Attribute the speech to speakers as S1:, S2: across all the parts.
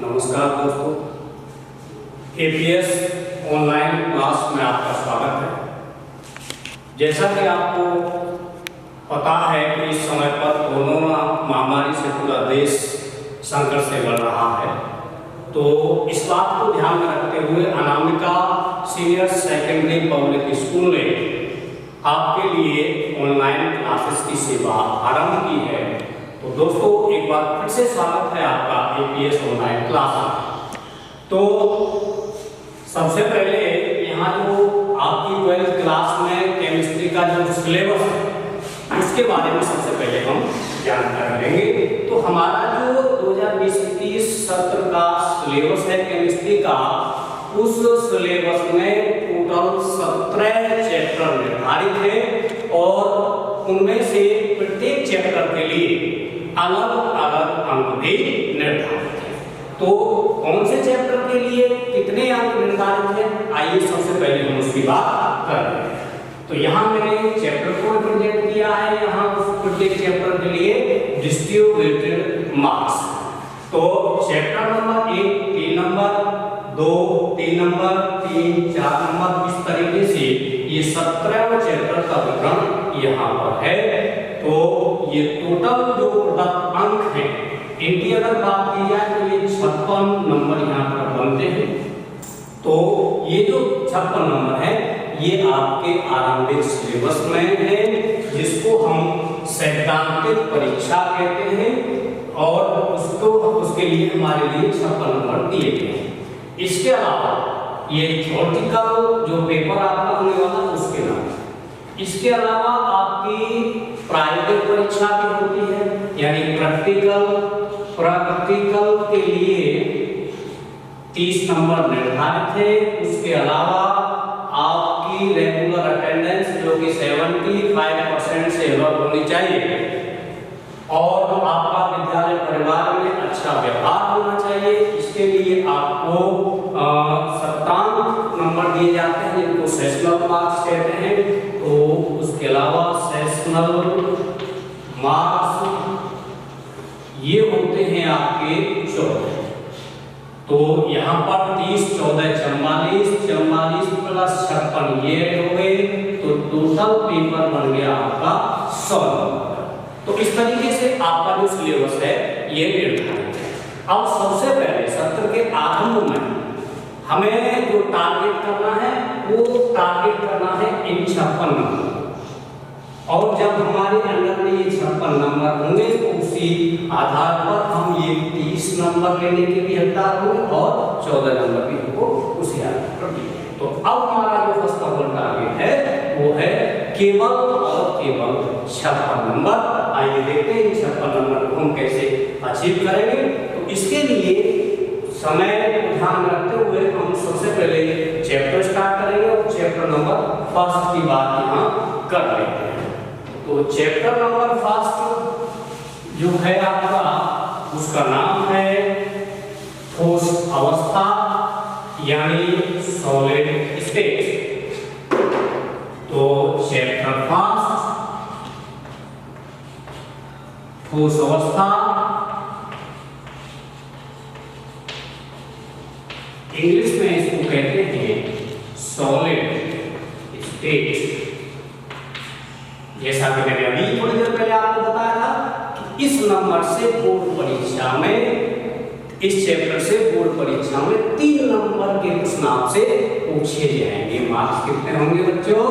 S1: नमस्कार दोस्तों, APS online class में आपका स्वागत है। जैसा कि आपको पता है कि इस समय पर कोरोना महामारी से पूरा देश संकट से लड़ रहा है, तो इस बात को ध्यान में रखते हुए Anamika senior secondary public school ने आपके लिए ऑनलाइन क्लासेस की सेवा आरंभ की है। तो दोस्तों, एक बार फिर से स्वागत है आपका एपीएस ऑनलाइन क्लास में। तो सबसे पहले यहाँ जो आपकी 12th क्लास में केमिस्ट्री का जो सिलेबस है उसके बारे में सबसे पहले हम जानकारी लेंगे। तो हमारा जो 2020-21 सत्र का सिलेबस है केमिस्ट्री का, उस सिलेबस में टोटल 17 चैप्टर निर्धारित है और उनमें से प्रत्येक चैप्टर के लिए अलग अलग अंक भी निर्धारित है। तो कौन से चैप्टर के लिए कितने अंक निर्धारित हैं, आइए सबसे पहले हम उसकी बात कर रहे हैं। तो यहाँ मैंने चैप्टर को प्रेजेंट किया है। यहाँ प्रत्येक चैप्टर के लिए डिस्ट्रीब्यूटेड मार्क्स। तो chapter number 1 3 number, 2 3 number, 3 4 number, इस तरीके से ये 17 चैप्टर का विवरण यहाँ पर है। तो ये टोटल जो अंक हैं, इनकी अगर बात की जाए तो ये 56 नंबर यहाँ पर बनते हैं। तो ये जो 56 नंबर है ये आपके आरंभिक सिलेबस में है, जिसको हम सैद्धांतिक परीक्षा कहते हैं और उसके लिए हमारे लिए 56 नंबर दिए गए हैं। इसके अलावा ये थ्योरेटिकल जो पेपर आपका होने वाला उसके नाम, इसके अलावा आपकी प्रायोगिक परीक्षा भी होती है, यानी प्रैक्टिकल के लिए 30 नंबर निर्धारित है। उसके अलावा आपकी रेगुलर अटेंडेंस जो कि 75% से अबव होनी चाहिए और आपका विद्यालय परिवार में अच्छा व्यवहार होना चाहिए। इसके लिए आपको 57 नंबर दिए जाते हैं, जिनको सेशनल मार्क्स कहते हैं। तो उसके अलावा सेशनल मार्क्स ये होते हैं आपके 14। तो यहाँ पर 30 14 44 44 प्लस 56 ये हो गए, तो टोटल पेपर बन गया आपका 100 नंबर। तो इस तरीके से आपका जो सिलेबस है ये निर्धारित है। अब सबसे पहले सत्र के आरंभ में हमें जो टारगेट करना है वो टारगेट करना है इन 56 नंबर, और जब हमारे अंदर में ये 56 नंबर होंगे तो उसी आधार पर हम ये 30 नंबर लेने के भी हकदार होंगे और 14 नंबर भी हमको उसी आधार पर दिए। तो अब हमारा जो फर्स्ट ऑफ ऑल टारगेट है वो है केवल और केवल 56 नंबर। आइए देखते हैं इन 56 नंबर को हम कैसे अचीव करेंगे। तो इसके लिए समय को ध्यान रखते हुए हम सबसे पहले चैप्टर स्टार्ट करेंगे और चैप्टर नंबर 1 की बात यहाँ कर लेते हैं। तो चैप्टर नंबर 1 जो है आपका, उसका नाम है ठोस अवस्था यानी सॉलिड स्टेट। तो चैप्टर 1 ठोस अवस्था, इंग्लिश में इसको कहते हैं सॉलिड स्टेट। जैसा कि मैंने अभी थोड़ी देर पहले आपको बताया था कि इस नंबर से बोर्ड परीक्षा में, इस चैप्टर से बोर्ड परीक्षा में 3 नंबर के प्रश्न आपसे पूछे जाएंगे। मार्क्स कितने होंगे बच्चों?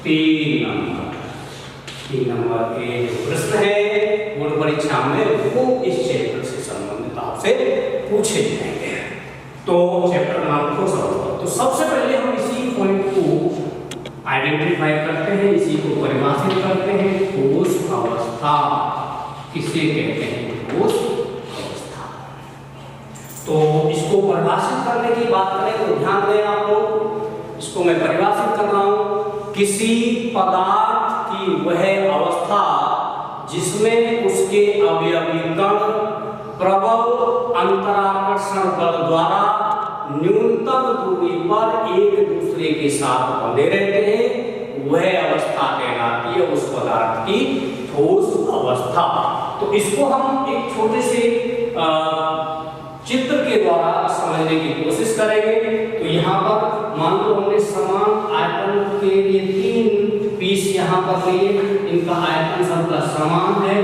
S1: 3 नंबर। 3 नंबर के प्रश्न है बोर्ड परीक्षा में, वो इस चैप्टर से संबंधित आपसे पूछे जाएंगे। तो चैप्टर नाम को समझो। तो सबसे पहले हम इसी पॉइंट को आइडेंटिफाई करते हैं, इसी को परिभाषित करते हैं। ठोस अवस्था किसे कहते हैं? ठोस अवस्था। तो इसको परिभाषित करने की बात करें तो ध्यान दें आप लोग, इसको मैं परिभाषित कर रहा हूं। किसी पदार्थ की वह अवस्था जिसमें उसके अवयवी कण प्रबल अंतराकर्षण बल द्वारा न्यूनतम दूरी पर एक दूसरे के साथ बंधे रहते हैं, वह अवस्था कहलाती है उस पदार्थ की ठोस अवस्था। तो इसको हम एक छोटे से समझने की कोशिश करेंगे। तो यहाँ पर मान लो हमने समान आयतन के लिए 3 पीस यहाँ पर लिए, इनका आयतन सबका समान है,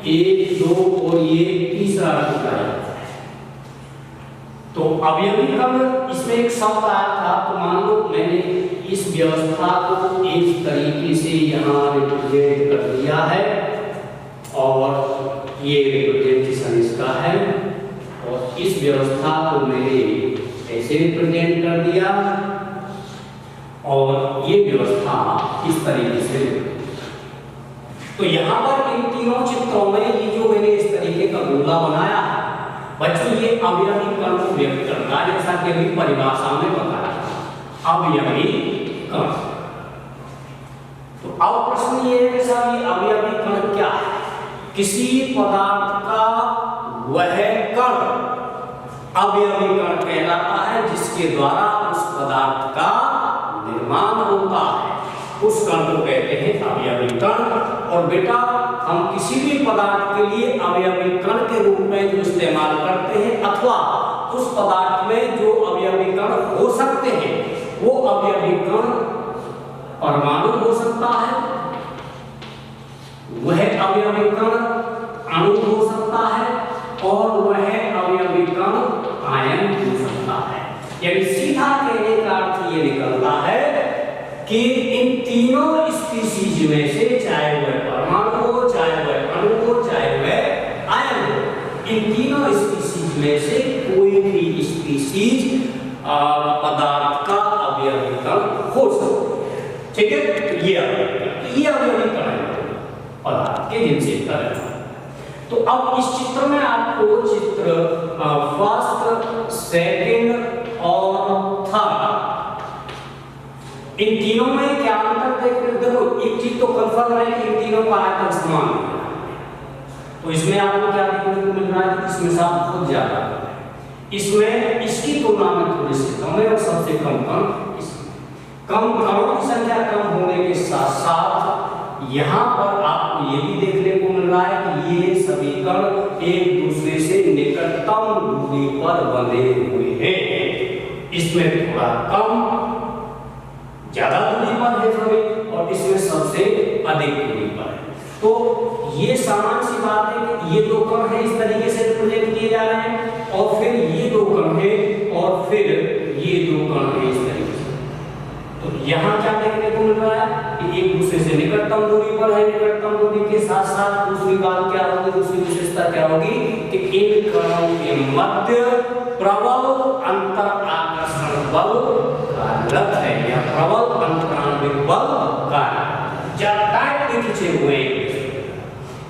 S1: 1, 2 और ये तीसरा टुकड़ा है। तो अवयवी कर्ण इसमें एक शब्द आया था, तो मान लो मैंने इस व्यवस्था को इस तरीके से यहाँ रिप्रेजेंट कर दिया है और ये रिप्रेजेंटेशन इसका है, और इस व्यवस्था को मैंने ऐसे रिप्रेजेंट कर दिया और ये व्यवस्था इस तरीके से। तो यहाँ पर इन तीनों चित्रों में ये जो मैंने इस तरीके का गोला बनाया है बच्चों, ये अवयवी कर्ण को व्यक्त करता है, जैसा कि अभी परिभाषा में बताया था, अवयवी कर्ण। तो अब प्रश्न ये है कि साहब ये अवयवी कर्ण क्या है? किसी पदार्थ का वह कण अवयवी कण कहलाता है जिसके द्वारा उस पदार्थ का निर्माण होता है, उस कण को कहते हैं अवयवी कण। और बेटा हम किसी भी पदार्थ के लिए अवयवी कण के रूप में जो इस्तेमाल करते हैं अथवा उस पदार्थ में जो अवयवी कण हो सकते हैं वो अवयवी कण परमाणु हो सकता है, वह अवयवी कण अणु हो सकता है और वह अवयवी कण आयन हो सकता है। यानी सीधा कहने का अर्थ ये निकलता है कि इन तीनों स्पीशीज में से, चाहे वह परमाणु हो, चाहे वह अणु हो, चाहे वह आयन हो, इन तीनों स्पीशीज में से कोई भी स्पीशीज पदार्थ का अवयवी कण हो सकता है। ठीक है, तो ये अवयवी कण है पदार्थ के जिनसे करें। तो अब इस चित्र में आपको चित्र फर्स्ट, सेकंड और थर्ड इन तीनों में क्या अंतर देखो, एक चीज तो कंफर्म है कि इन तीनों का आयतन समान है। तो इसमें आपको क्या देखने को मिल रहा है कि इसमें साफ बहुत ज्यादा है, इसमें इसकी तुलना में थोड़ी सी कम है और सबसे कम कणों की संख्या कम होने के साथ साथ यहाँ पर आपको ये भी देखने को मिल रहा है कि ये सभी कण एक दूसरे से निकटतम दूरी पर बंधे हुए हैं। इसमें थोड़ा कम ज्यादा दूरी पर है सभी और इसमें सबसे अधिक दूरी पर है। तो ये सामान्य सी बात है कि ये दो कण है इस तरीके से रिप्रेजेंट किए जा रहे हैं और फिर ये दो कण है और फिर ये दो कण है इस तरीके से। तो यहाँ क्या देखने को मिल रहा है कि एक दूसरे से निकटतम दूरी पर है, निकटतम दूरी के साथ साथ दूसरी बात क्या होगी, दूसरी विशेषता क्या होगी कि इन कणों के मध्य प्रबल अंतर आकर्षण बल कार्यरत है या प्रबल अंतराणविक बल कार्यरत, जब टाइटली खींचे हुए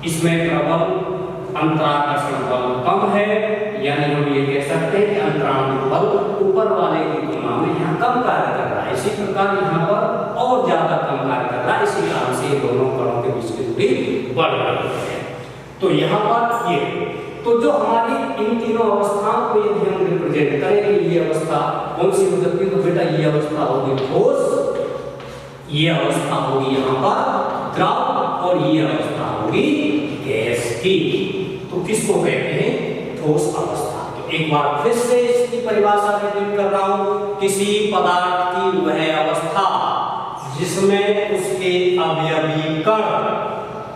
S1: इसमें प्रबल अंतराकर्षण बल कम है, यानी हम ये कह सकते हैं कि अंतराणविक बल ऊपर वाले की तुलना में यहाँ कम कार्य कर रहा है, इसी प्रकार यहाँ पर और ज्यादा कम कार्य कर रहा है, इसी कारण से दोनों कणों के बीच की दूरी बढ़ रही है। तो यहाँ पर ये तो जो हमारी इन तीनों अवस्थाओं को यदि हम रिप्रेजेंट करें, ये अवस्था कौन सी हो सकती है, तो बेटा ये अवस्था होगी ठोस, ये अवस्था होगी यहाँ पर द्रव और ये अवस्था होगी गैस की। तो किसको कहते हैं, ठोस अवस्था। तो एक बार फिर से इसकी परिभाषा रिपीट कर रहा हूँ, किसी पदार्थ की वह अवस्था जिसमें उसके अवयवी कण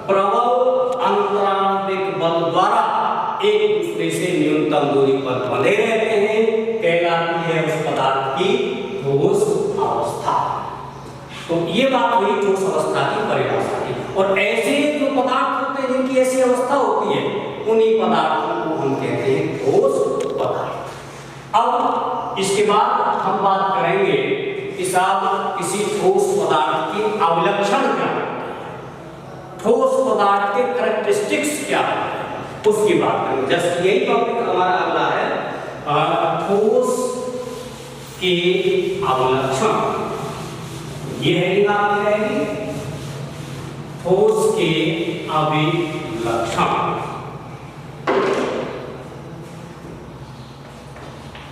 S1: प्रबल अंतराणविक बल द्वारा एक दूसरे से न्यूनतम दूरी पर बने रहते हैं, कहलाती है उस पदार्थ की ठोस अवस्था। तो ये बात हुई ठोस अवस्था की परिभाषा की। और ऐसे जो पदार्थ होते हैं जिनकी ऐसी अवस्था होती है, उन्हीं पदार्थों को हम कहते हैं ठोस पदार्थ। अब इसके बाद हम बात करेंगे कि साहब किसी ठोस पदार्थ की अवलक्षण क्या है, ठोस पदार्थ के कैरेक्टरिस्टिक्स क्या है, उसकी बात करेंगे। जस्ट यही टॉपिक हमारा अगला है, ठोस के अवलक्षण। ये हेडिंग आपकी रहेगी, ठोस के अभिलक्षण।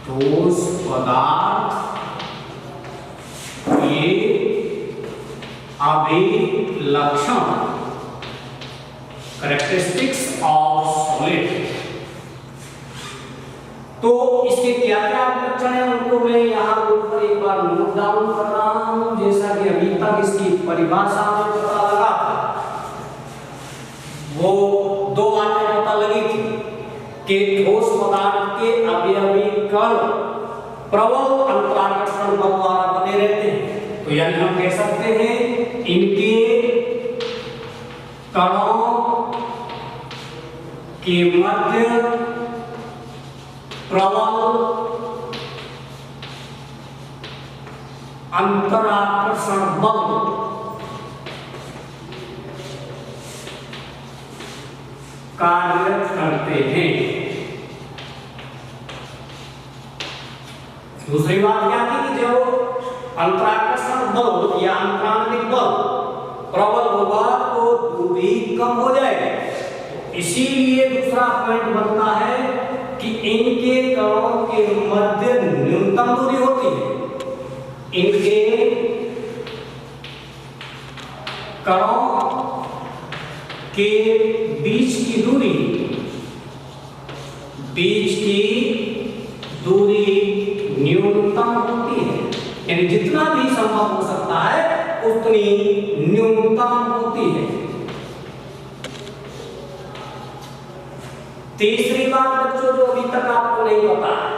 S1: ठोस पदार्थ के अभिलक्षण, कैरेक्टरिस्टिक्स ऑफ सॉलिड। तो इसके क्या क्या लक्षण है उनको मैं यहाँ ऊपर एक बार नोट डाउन कर रहा हूँ। जैसा कि अभी तक इसकी परिभाषा में पता लगा था, वो दो बातें पता लगी थी कि ठोस पदार्थ के अवयवी कण प्रबल अंतराकर्षण बल द्वारा बने रहते हैं। तो यानी हम कह सकते हैं इनके कणों के मध्य प्रबल अंतराकर्षण बल कार्य करते हैं। दूसरी बात क्या थी कि जब अंतराकर्षण बल या अंतरांतरिक बल प्रबल होगा तो दूरी कम हो जाएगी। इसीलिए दूसरा पॉइंट बनता है कि इनके कणों के मध्य न्यूनतम दूरी होती है। इनके कणों के बीच की दूरी न्यूनतम होती है, यानी जितना भी संभव हो सकता है उतनी न्यूनतम होती है। तीसरी बात बच्चों जो अभी तक आपको नहीं पता है,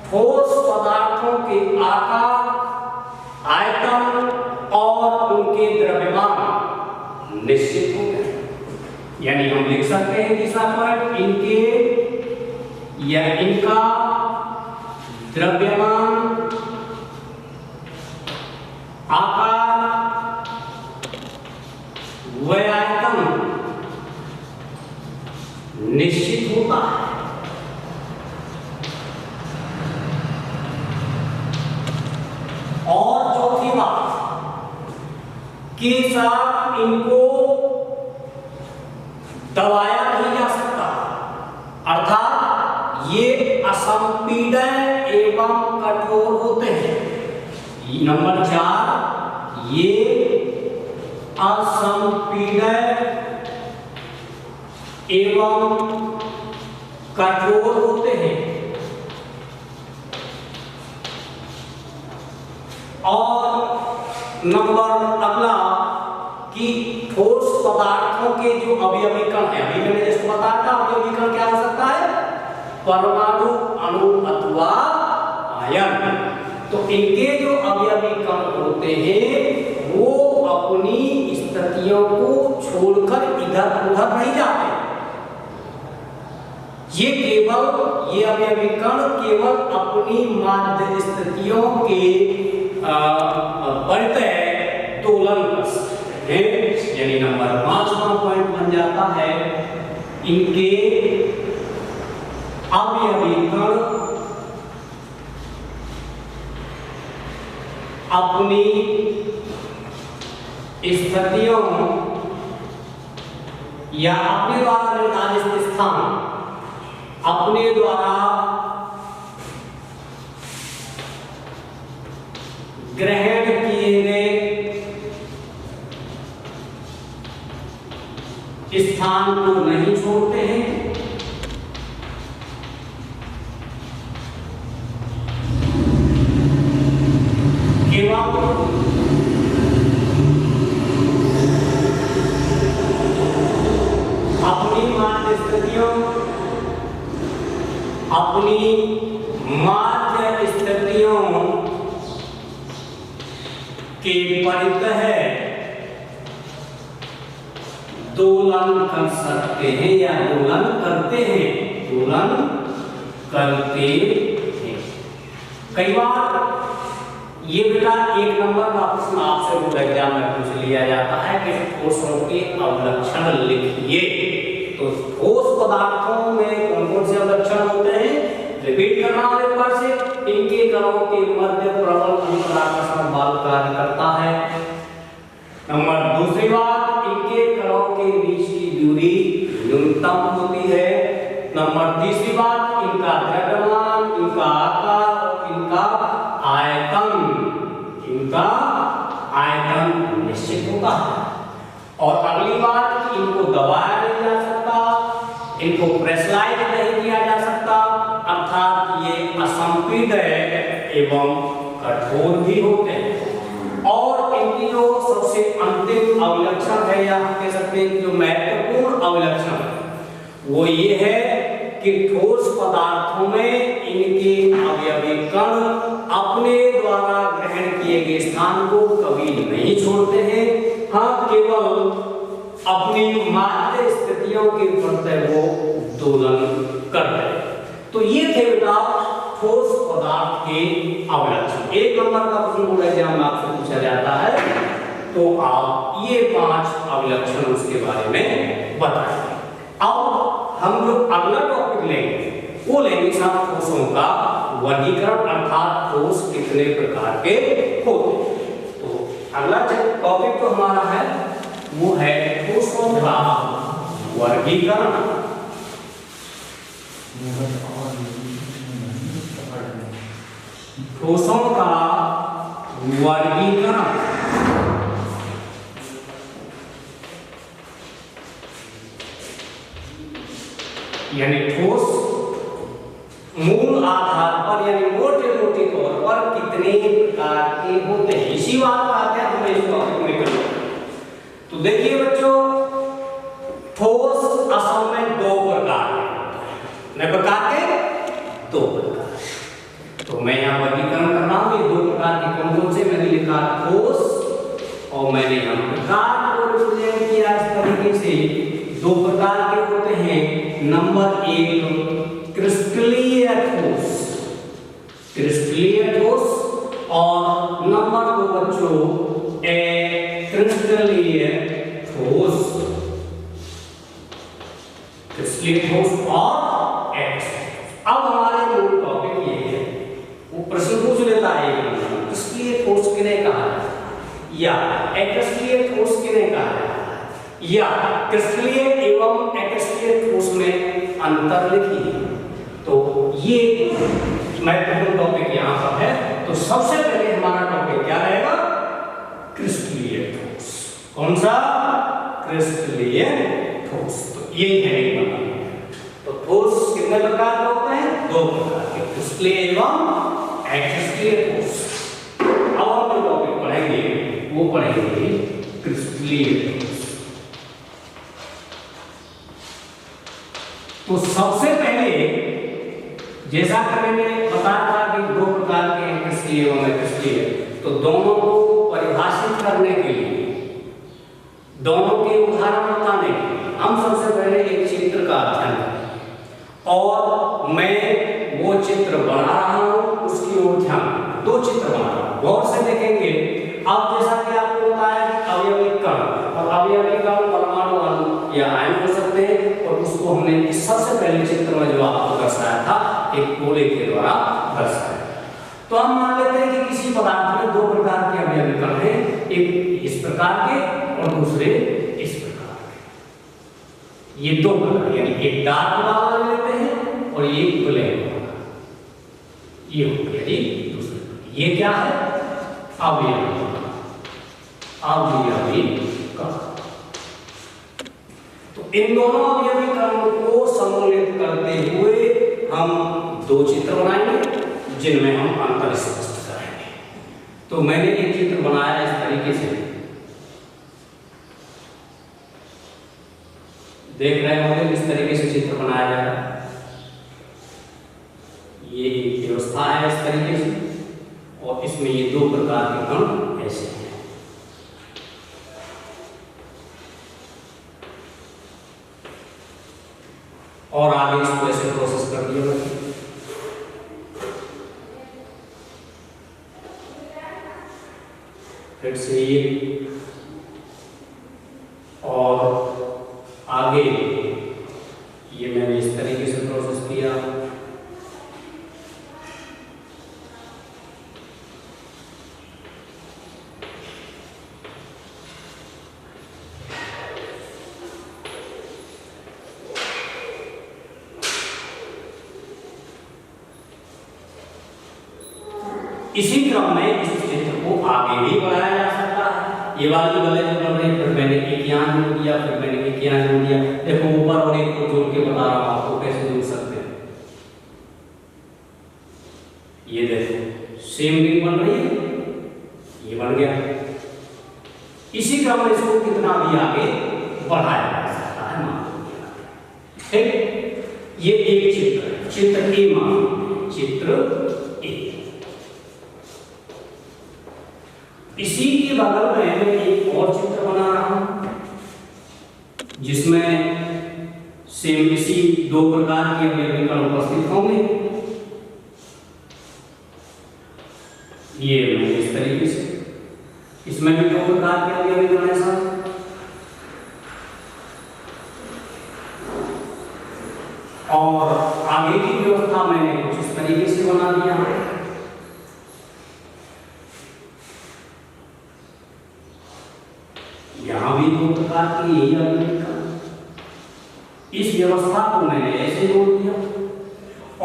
S1: ठोस पदार्थों के आकार, आयतन और उनके द्रव्यमान निश्चित होते हैं। यानी हम लिख सकते हैं तीसरा पॉइंट, इनके या इनका द्रव्यमान, आकार व आयतन निश्चित होता है। और चौथी बात कि साथ इनको दबाया नहीं जा सकता, अर्थात ये असंपीडन एवं कठोर होते हैं। नंबर 4, ये असंपीडन एवं कठोर होते हैं। और नंबर अगला कि ठोस पदार्थों के जो अवयवी कण है, अभी मैंने जैसे बताया था अवयवी कण क्या हो सकता है, परमाणु, अणु अथवा आयन। तो इनके जो अवयवी कण होते हैं वो अपनी स्थितियों को छोड़कर इधर उधर नहीं जाते। ये अवयवी कण केवल अपनी माध्य स्थितियों के परितः दोलन कर सकते हैं। यानी नंबर 5वां पॉइंट बन जाता है, इनके अवयवी कण अपनी स्थितियों या अपने द्वारा निर्धारित स्थान, अपने द्वारा ग्रहण किए गए स्थान को नहीं छोड़ते हैं। एवं अपनी माध्य स्थितियों, के परितः दोलन कर सकते हैं या दोलन करते हैं। कई बार ये बेटा 1 नंबर का प्रश्न आपसे बोर्ड एग्जाम में पूछ लिया जाता है कि ठोसों के अवलक्षण लिखिए। तो ठोस पदार्थों में कौन कौन से अवलक्षण होते हैं, रिपीट करना है एक बार से। इनके कणों के मध्य प्रबल अंतराकर्षण बल कार्य करता है। नंबर दूसरी बात, इनके कणों के बीच की दूरी न्यूनतम होती है। नंबर तीसरी बात, इनका द्रव्यमान, इनका आकार, इनका आयतन निश्चित होता है। और अगली बात कि इनको दबाया नहीं जा सकता, इनको प्रेशराइज नहीं किया जा सकता, अभ्युदय एवं कठोर भी होते हैं। और इनकी जो सबसे अंतिम अभिलक्षण है या कह सकते हैं जो महत्वपूर्ण अभिलक्षण है वो ये है कि ठोस पदार्थों में इनके अवयवी कण अपने द्वारा ग्रहण किए गए स्थान को कभी नहीं छोड़ते हैं। हाँ, केवल अपनी माध्य स्थितियों के प्रति वो दोलन करते हैं। तो ये थे बेटा ठोस पदार्थ के अभिलक्षण। एक नंबर का प्रश्न बोर्ड एग्जाम में आपसे पूछा जाता है तो आप ये 5 अभिलक्षण उसके बारे में बताएं। अब हम जो अगला टॉपिक लेंगे वो लेंगे साहब ठोसों का वर्गीकरण, अर्थात ठोस कितने प्रकार के होते हैं। तो अगला टॉपिक तो हमारा है वो है ठोसों का वर्गीकरण। ठोसों का वर्गीकरण यानी ठोस मूल आधार पर यानी मोटे मोटे तौर पर कितने प्रकार के होते हैं, इसी बात का आते हैं हमें इस टॉपिक में करना। तो देखिए बच्चों, ठोस असल में 2 प्रकार के होते हैं। प्रकार के 2 प्रकार। तो मैं यहाँ वर्गीकरण कर रहा हूँ ये 2 प्रकार के कौन कौन से। मैंने लिखा ठोस और मैंने यहाँ प्रकार को रिप्रेजेंट किया इस तरीके से। 2 प्रकार के होते हैं। नंबर 1 क्रिस्टलीय ठोस, क्रिस्टलीय ठोस, और नंबर 2 बच्चों क्रिस्टलीय ठोस, क्रिस्टलीय ठोस और अब हमारे मूल टॉपिक ये है, वो प्रश्न पूछ लेता है क्रिस्टलीय ठोस किन्हें कहा जाता है या अक्रिस्टलीय ठोस किन्हें कहा जाता है या क्रिस्टलीय एवं अक्रिस्टलीय ठोस में अंतर लिखिए। तो ये महत्वपूर्ण टॉपिक यहाँ पर है। तो सबसे पहले हमारा टॉपिक क्या रहेगा? क्रिस्टलीय ठोस। कौन सा? क्रिस्टलीय ठोस। तो ये है तो ठोस कितने प्रकार के होते हैं? 2 प्रकार के, क्रिस्टलीय एवं अक्रिस्टलीय ठोस। अब हम जो टॉपिक पढ़ेंगे वो पढ़ेंगे क्रिस्टलीय ठोस। तो सबसे पहले जैसा कि मैंने बताया था कि 2 प्रकार के हैं, क्रिस्टलीय एवं अक्रिस्टलीय। तो दोनों को परिभाषित करने के लिए, दोनों के उदाहरण बताने के लिए हम सबसे पहले एक चित्र का अध्ययन करें और मैं वो चित्र बना रहा हूं, उसकी ओर ध्यान। 2 चित्र बना रहा हूं, गौर से देखेंगे। अब जैसा कि आपको बताया कि अवयवी कण और अवयवी कण परमाणु अणु या आयन हो सकते हैं, और उसको हमने सबसे पहले चित्र में जो आपको दर्शाया था एक गोले के द्वारा दर्शाया। तो हम मान लेते हैं कि किसी पदार्थ में 2 प्रकार के अवयवी कण हैं, एक इस प्रकार के और दूसरे इस प्रकार के। ये 2 प्रकार यानी एक डार्क वाला ले लेते हैं और ये ब्लैक वाला, ये हो गया जी दूसरे। ये क्या है? अवयवी कण। तो इन दोनों अवयवी कणों को सम्मिलित करते हुए हम 2 चित्र बनाएंगे जिनमें हम अंतर स्पष्ट करेंगे। तो मैंने एक चित्र बनाया इस तरीके से, देख रहे होंगे इस तरीके से चित्र बनाया जा रहा है। ये एक व्यवस्था है इस तरीके से, और इसमें ये 2 प्रकार के कण ऐसे हैं। और आगे इसको ऐसे प्रोसेस कर दिया। फिर से ये और आगे ये मैंने इस तरीके से प्रोसेस किया। इसी क्रम में इस चित्र को आगे भी बढ़ाया जा सकता है। ये वाली वाले जो बन रहे, फिर मैंने एक यहाँ जोड़ दिया, फिर मैंने एक यहाँ जोड़ दिया। देखो ऊपर और एक को जोड़ के बता रहा हूँ आपको कैसे जोड़ सकते हैं। ये देखो सेम रिंग बन रही है, ये बन गया। इसी क्रम में इसको कितना भी आगे बढ़ाया जा सकता है, मान लो। ठीक, ये एक चित्र है, चित्र ए मान, चित्र ए। इसी के बगल में मैं एक और चित्र बना रहा हूं जिसमें सेम इसी दो प्रकार के अवयवी कण उपस्थित होंगे। ये मैंने इस तरीके से, इसमें भी दो प्रकार के अवयवी कण है साहब। और आगे की व्यवस्था मैंने कुछ इस तरीके से बना दिया है। यहां भी दो प्रकार की यही अवयवी कण, इस व्यवस्था को मैंने ऐसे जोड़ दिया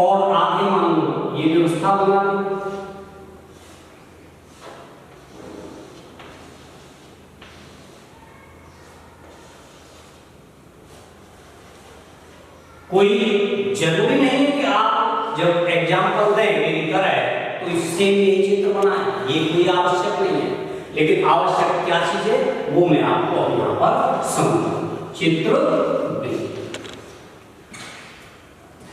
S1: और आगे मान लो ये व्यवस्था बना दी। कोई जरूरी नहीं है कि आप जब एग्जाम्पल दें मेरी तरह तो इससे ये चित्र बनाएं, ये कोई आवश्यक नहीं है। लेकिन आवश्यक क्या चीज है वो मैं आपको यहाँ पर समझाऊंगा। चित्र बी।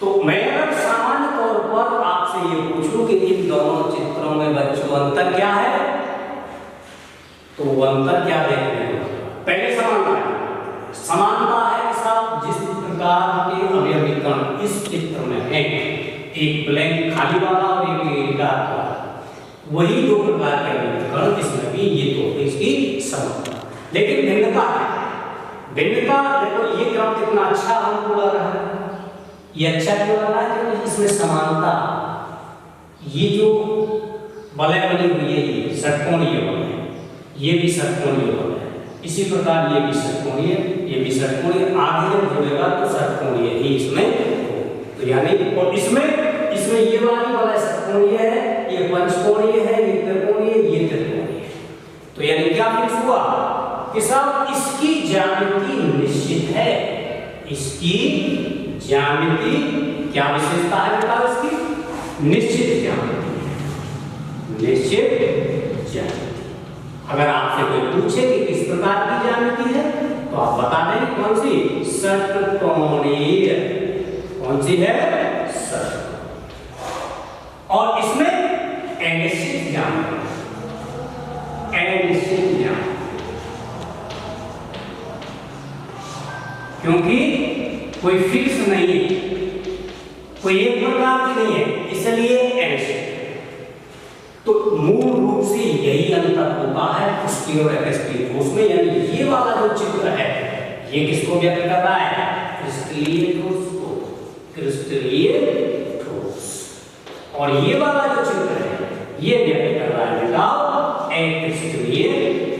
S1: तो मैं अगर सामान्य तौर पर आपसे ये पूछूं कि इन दोनों चित्रों में बच्चों अंतर क्या है, तो वो अंतर क्या देखने हैं? पहले समानता है कि साहब जिस प्रकार के अवयवी कण इस चित्र में है, एक ब्लैंक खाली वाला और एक डार्क वाला, वही दो प्रकार के अवयवी कण इसमें भी ये तो इसकी समानता। लेकिन भिन्नता है, भिन्नता देखो ये क्रम कितना अच्छा हमको लग रहा है। ये अच्छा क्यों लग रहा है? क्योंकि इसमें समानता, ये जो वलय बनी हुई है ये षटकोणीय वलय है, ये भी षटकोणीय वलय है, इसी प्रकार ये भी षटकोणीय, ये भी षटकोणीय, आगे जब जुड़ेगा तो षटकोणीय ही इसमें हो। तो यानी और इसमें ये वाली वलय षटकोणीय है, ये पंचकोणीय है, ये त्रिकोणीय, ये त्रिकोणीय है। तो यानी क्या फिक्स हुआ कि साहब इसकी ज्यामिति निश्चित है। इसकी ज्यामिति क्या विशेषता है बेटा इसकी? निश्चित ज्यामिति, निश्चित ज्यामिति। अगर आपसे कोई पूछे कि किस प्रकार की ज्यामिति है तो आप बता दें कौन सी? षटकोणीय। कौन सी है? षटकोणीय। और इसमें अनिश्चित ज्यामिति, अनिश्चित ज्यामिति, क्योंकि कोई फिक्स नहीं है, कोई एक प्रकार की नहीं है, इसलिए अनिश्चित। तो मूल रूप से यही अंतर होता है क्रिस्टलीय और एक्रिस्टलीय ठोस में। यानी ये वाला जो चित्र है ये किसको व्यक्त कर रहा है? क्रिस्टलीय ठोस को, क्रिस्टलीय ठोस। और ये वाला जो चित्र है ये व्यक्त कर रहा है बेटा अक्रिस्टलीय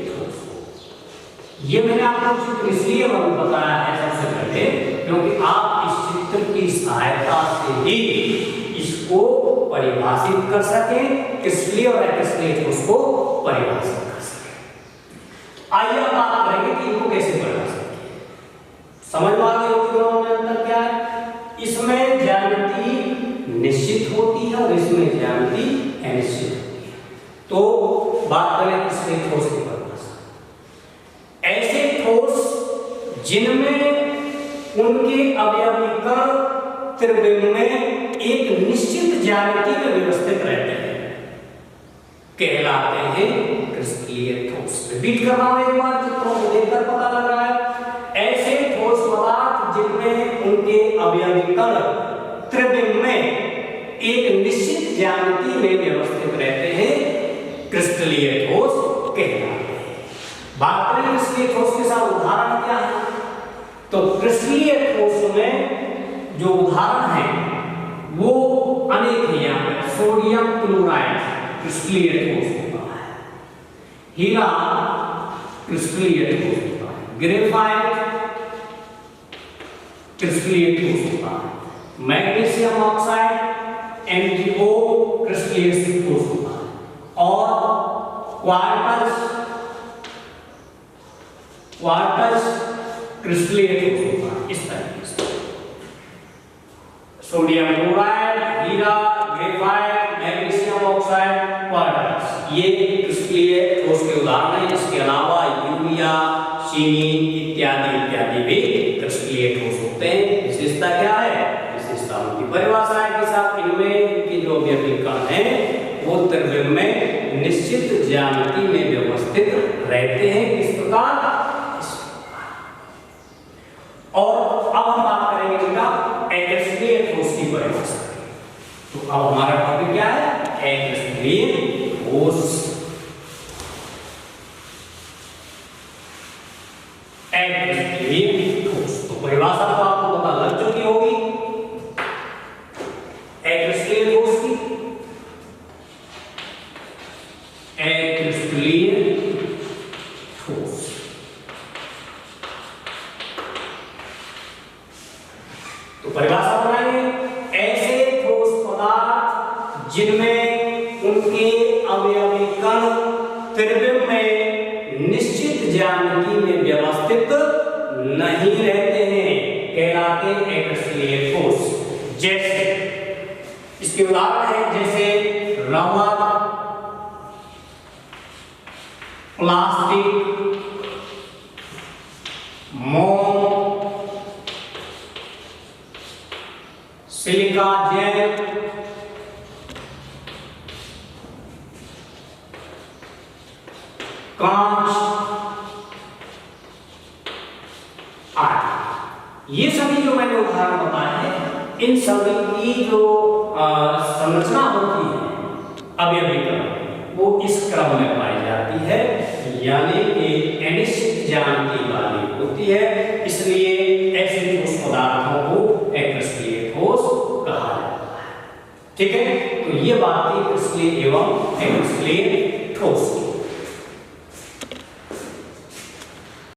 S1: ठोस को। ये मैंने आपको चित्र इसलिए बताया है सबसे पहले क्योंकि आप इस चित्र की सहायता से ही इसको परिभाषित कर सकें, क्रिस्टलीय और एक्रिस्टलीय ठोस को परिभाषित कर सकें। आइए अब बात करेंगे कि इनको कैसे परिभाषित किया। समझ में आ गई होगी दोनों में अंतर क्या है? इसमें ज्यामिति निश्चित होती है और इसमें ज्यामिति अनिश्चित होती है। तो बात करें क्रिस्टलीय ठोस की परिभाषा। ऐसे ठोस जिनमें उनके अवयवी कण त्रिविम में एक निश्चित ज्यामिति में व्यवस्थित रहते हैं कहलाते हैं क्रिस्टलीय ठोस। रिपीट कर रहा हूं एक बार, चित्रों को देखकर पता लग रहा है। ऐसे ठोस पदार्थ जिनमें उनके अवयवी कण त्रिविम में एक निश्चित ज्यामिति में व्यवस्थित रहते हैं क्रिस्टलीय ठोस कहलाते हैं। बात करें क्रिस्टलीय ठोस के साथ उदाहरण क्या है, तो क्रिस्टलीय ठोस में जो उदाहरण है वो अनेक है। यहाँ पर सोडियम क्लोराइड क्रिस्टलीय ठोस होता है, हीरा क्रिस्टलीय ठोस होता है, ग्रेफाइट क्रिस्टलीय ठोस होता है, मैग्नीशियम ऑक्साइड MgO क्रिस्टलीय ठोस होता है, और क्वार्टज क्रिस्टलीय ठोस होता है। इस तरीके से सोडियम क्लोराइड, हीरा, ग्रेफाइट, मैग्नीशियम चीनी इत्यादि इत्यादि भी क्रिस्टलीय ठोस होते हैं। विशेषता क्या है? विशेषता उनकी परिभाषा है कि साहब इनमें इनके जो अवयवी कण हैं वो त्रिविम में निश्चित ज्यामिति में व्यवस्थित रहते हैं। किस प्रकार? और अब हम बात करेंगे इनका अक्रिस्टलीय ठोस की परिभाषा। तो अब हमारा टॉपिक क्या है? अक्रिस्टलीय ठोस। अक्रिस्टलीय ठोस तो परिभाषा तो आपको पता लग चुकी होगी अक्रिस्टलीय ठोस की। अक्रिस्टलीय ठोस तो परिभाषा बनाएंगे, ऐसे ठोस पदार्थ जिनमें उनके अवयवी कण त्रिविम में निश्चित ज्यामिति में व्यवस्थित नहीं रहते हैं कहलाते अक्रिस्टलीय ठोस। जैसे इसके उदाहरण है जैसे रबर, प्लास्टिक, मोम, सिलिका जेल, कांच आदि। ये सभी जो मैंने उदाहरण बताए हैं इन सभी की जो संरचना होती है अवयवी कण वो इस क्रम में पाई जाती है, यानी कि अनिश्चित ज्यामिति वाली होती है। इसलिए ऐसे ठोस पदार्थों को अक्रिस्टलीय ठोस कहा जाता है। ठीक है, तो ये बात थी क्रिस्टलीय एवं अक्रिस्टलीय ठोस।